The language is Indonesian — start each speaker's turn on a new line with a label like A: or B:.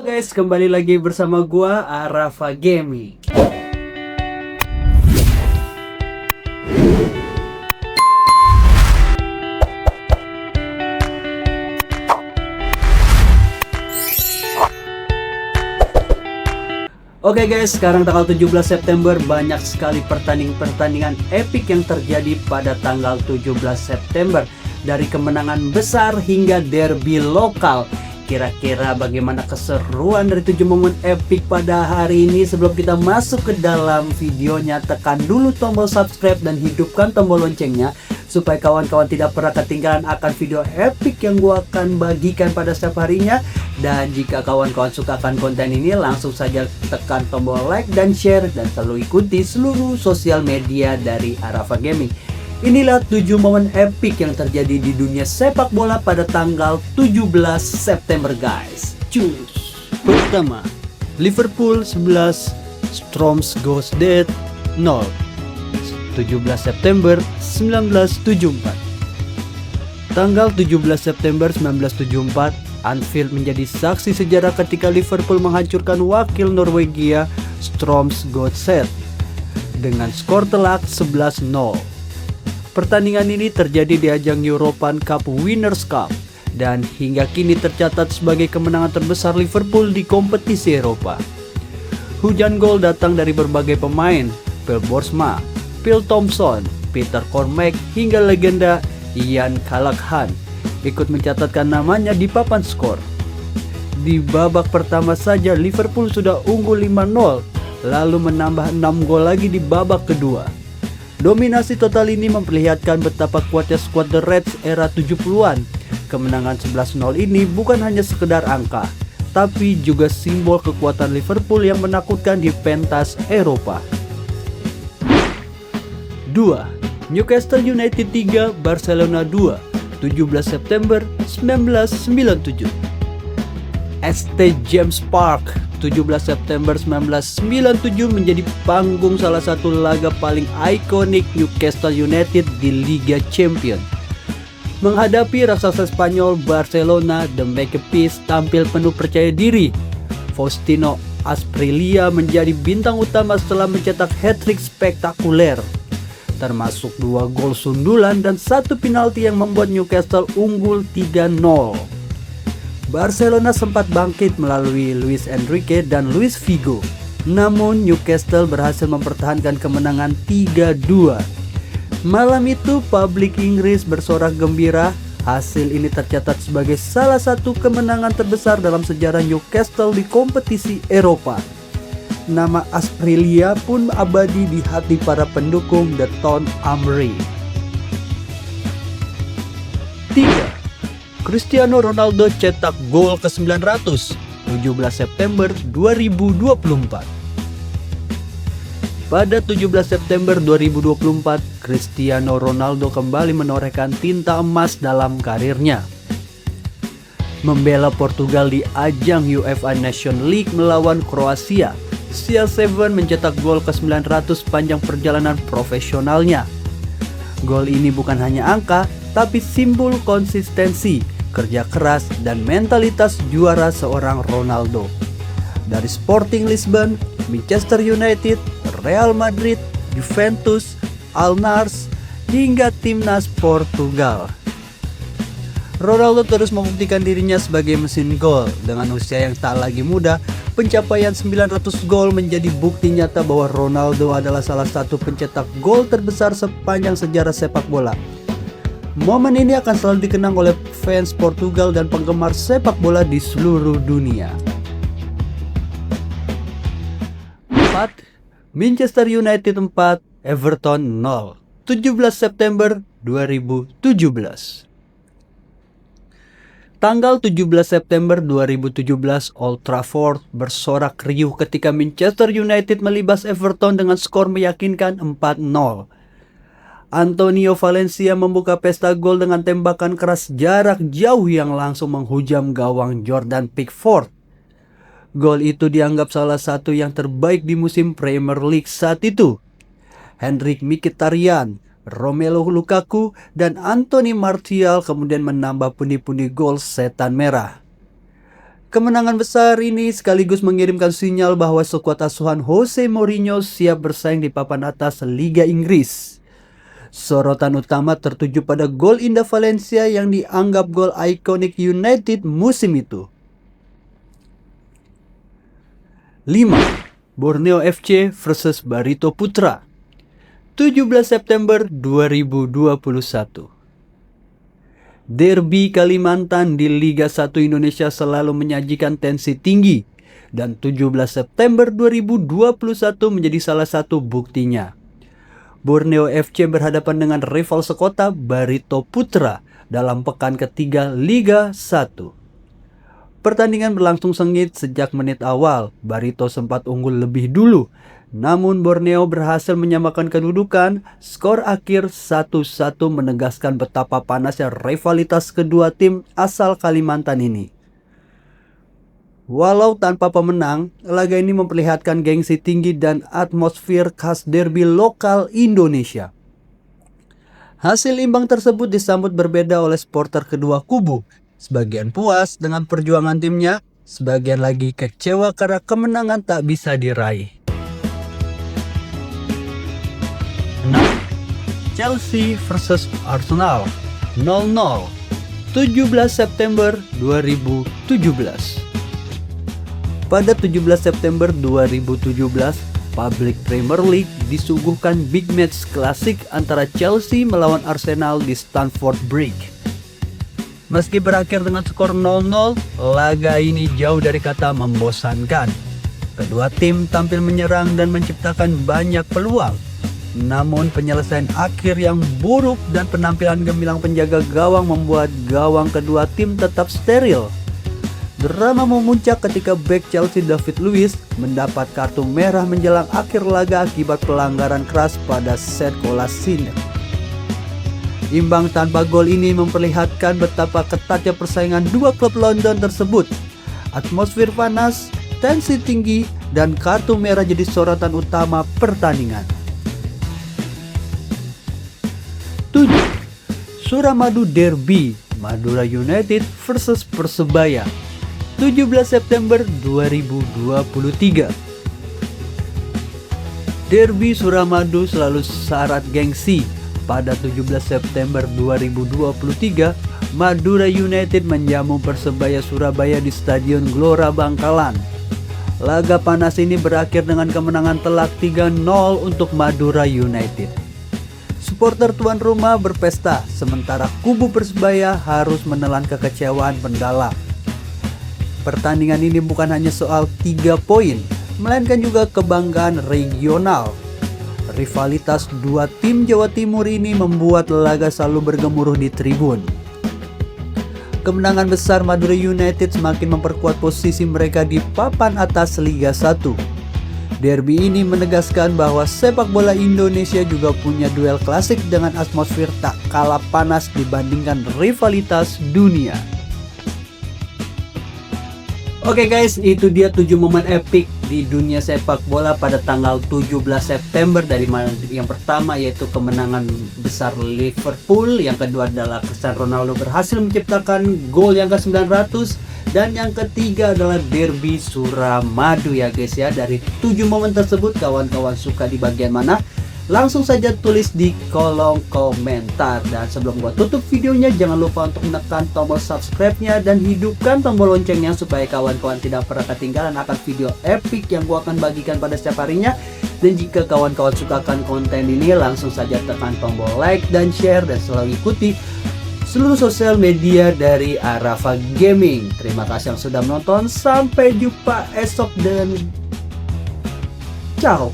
A: Guys, kembali lagi bersama gua Arafa Gaming. Oke guys, sekarang tanggal 17 September banyak sekali pertandingan epic yang terjadi pada tanggal 17 September. Dari kemenangan besar hingga derby lokal. Kira-kira bagaimana keseruan dari 7 momen epic pada hari ini? Sebelum kita masuk ke dalam videonya, tekan dulu tombol subscribe dan hidupkan tombol loncengnya supaya kawan-kawan tidak pernah ketinggalan akan video epic yang gua akan bagikan pada setiap harinya. Dan jika kawan-kawan suka akan konten ini, langsung saja tekan tombol like dan share, dan selalu ikuti seluruh sosial media dari Arafa Gaming. Inilah 7 momen epic yang terjadi di dunia sepak bola pada tanggal 17 September guys. Cus. Pertama, Liverpool 11, Stroms goes dead 0. 17 September 1974. Tanggal 17 September 1974, Anfield menjadi saksi sejarah ketika Liverpool menghancurkan wakil Norwegia Stroms Godset dengan skor telak 11-0. Pertandingan ini terjadi di ajang European Cup Winners' Cup dan hingga kini tercatat sebagai kemenangan terbesar Liverpool di kompetisi Eropa. Hujan gol datang dari berbagai pemain, Phil Borsma, Phil Thompson, Peter Cormack hingga legenda Ian Callaghan ikut mencatatkan namanya di papan skor. Di babak pertama saja Liverpool sudah unggul 5-0, lalu menambah 6 gol lagi di babak kedua. Dominasi total ini memperlihatkan betapa kuatnya skuad The Reds era 70-an. Kemenangan 11-0 ini bukan hanya sekedar angka, tapi juga simbol kekuatan Liverpool yang menakutkan di pentas Eropa. 2. Newcastle United 3, Barcelona 2, 17 September 1997. ST James Park 17 September 1997 menjadi panggung salah satu laga paling ikonik Newcastle United di Liga Champions. Menghadapi raksasa Spanyol Barcelona, The Magpies tampil penuh percaya diri. Faustino Asprilla menjadi bintang utama setelah mencetak hat-trick spektakuler, termasuk 2 gol sundulan dan 1 penalti yang membuat Newcastle unggul 3-0. Barcelona sempat bangkit melalui Luis Enrique dan Luis Figo. Namun Newcastle berhasil mempertahankan kemenangan 3-2. Malam itu publik Inggris bersorak gembira. Hasil ini tercatat sebagai salah satu kemenangan terbesar dalam sejarah Newcastle di kompetisi Eropa. Nama Asprilla pun abadi di hati para pendukung The Town Armory. 3. Cristiano Ronaldo cetak gol ke-900 17 September 2024. Pada 17 September 2024, Cristiano Ronaldo kembali menorehkan tinta emas dalam karirnya. Membela Portugal di ajang UEFA Nations League melawan Kroasia, CR7 mencetak gol ke-900 sepanjang perjalanan profesionalnya. Gol ini bukan hanya angka, tapi simbol konsistensi, kerja keras, dan mentalitas juara seorang Ronaldo. Dari Sporting Lisbon, Manchester United, Real Madrid, Juventus, Al Nassr, hingga timnas Portugal. Ronaldo terus membuktikan dirinya sebagai mesin gol. Dengan usia yang tak lagi muda, pencapaian 900 gol menjadi bukti nyata bahwa Ronaldo adalah salah satu pencetak gol terbesar sepanjang sejarah sepak bola. Momen ini akan selalu dikenang oleh fans Portugal dan penggemar sepak bola di seluruh dunia. 4. Manchester United 4, Everton 0, 17 September 2017. Tanggal 17 September 2017, Old Trafford bersorak riuh ketika Manchester United melibas Everton dengan skor meyakinkan 4-0. Antonio Valencia membuka pesta gol dengan tembakan keras jarak jauh yang langsung menghujam gawang Jordan Pickford. Gol itu dianggap salah satu yang terbaik di musim Premier League saat itu. Henrik Mkhitaryan, Romelu Lukaku, dan Anthony Martial kemudian menambah pundi-pundi gol setan merah. Kemenangan besar ini sekaligus mengirimkan sinyal bahwa skuad asuhan Jose Mourinho siap bersaing di papan atas Liga Inggris. Sorotan utama tertuju pada gol indah Valencia yang dianggap gol ikonik United musim itu. 5. Borneo FC versus Barito Putra, 17 September 2021. Derby Kalimantan di Liga 1 Indonesia selalu menyajikan tensi tinggi, dan 17 September 2021 menjadi salah satu buktinya. Borneo FC berhadapan dengan rival sekota Barito Putra dalam pekan ketiga Liga 1. Pertandingan berlangsung sengit sejak menit awal. Barito sempat unggul lebih dulu, namun Borneo berhasil menyamakan kedudukan. Skor akhir 1-1 menegaskan betapa panasnya rivalitas kedua tim asal Kalimantan ini. Walau tanpa pemenang, laga ini memperlihatkan gengsi tinggi dan atmosfer khas derby lokal Indonesia. Hasil imbang tersebut disambut berbeda oleh supporter kedua kubu. Sebagian puas dengan perjuangan timnya, sebagian lagi kecewa karena kemenangan tak bisa diraih. 6. Chelsea versus Arsenal 0-0, 17 September 2017. Pada 17 September 2017, Public Premier League disuguhkan big match klasik antara Chelsea melawan Arsenal di Stamford Bridge. Meski berakhir dengan skor 0-0, laga ini jauh dari kata membosankan. Kedua tim tampil menyerang dan menciptakan banyak peluang. Namun penyelesaian akhir yang buruk dan penampilan gemilang penjaga gawang membuat gawang kedua tim tetap steril. Drama memuncak ketika bek Chelsea David Luiz mendapat kartu merah menjelang akhir laga akibat pelanggaran keras pada Sead Kolasinac. Imbang tanpa gol ini memperlihatkan betapa ketatnya persaingan dua klub London tersebut. Atmosfer panas, tensi tinggi, dan kartu merah jadi sorotan utama pertandingan. 7. Suramadu Derby, Madura United versus Persebaya, 17 September 2023. Derby Suramadu selalu syarat gengsi. Pada 17 September 2023, Madura United menjamu Persebaya Surabaya di Stadion Gelora Bangkalan. Laga panas ini berakhir dengan kemenangan telak 3-0 untuk Madura United. Supporter tuan rumah berpesta, sementara kubu Persebaya harus menelan kekecewaan mendalam. Pertandingan ini bukan hanya soal 3 poin, melainkan juga kebanggaan regional. Rivalitas dua tim Jawa Timur ini membuat laga selalu bergemuruh di tribun. Kemenangan besar Madura United semakin memperkuat posisi mereka di papan atas Liga 1. Derby ini menegaskan bahwa sepak bola Indonesia juga punya duel klasik dengan atmosfer tak kalah panas dibandingkan rivalitas dunia. Oke guys, itu dia 7 momen epik di dunia sepak bola pada tanggal 17 September. Dari yang pertama yaitu kemenangan besar Liverpool, yang kedua adalah Cristiano Ronaldo berhasil menciptakan gol yang ke-900, dan yang ketiga adalah Derby Suramadu ya guys ya. Dari 7 momen tersebut kawan-kawan suka di bagian mana? Langsung saja tulis di kolom komentar. Dan sebelum gua tutup videonya, jangan lupa untuk menekan tombol subscribe-nya dan hidupkan tombol loncengnya supaya kawan-kawan tidak pernah ketinggalan akan video epic yang gua akan bagikan pada setiap harinya. Dan jika kawan-kawan sukakan konten ini, langsung saja tekan tombol like dan share, dan selalu ikuti seluruh sosial media dari Arafa Gaming. Terima kasih yang sudah menonton. Sampai jumpa esok dan ciao.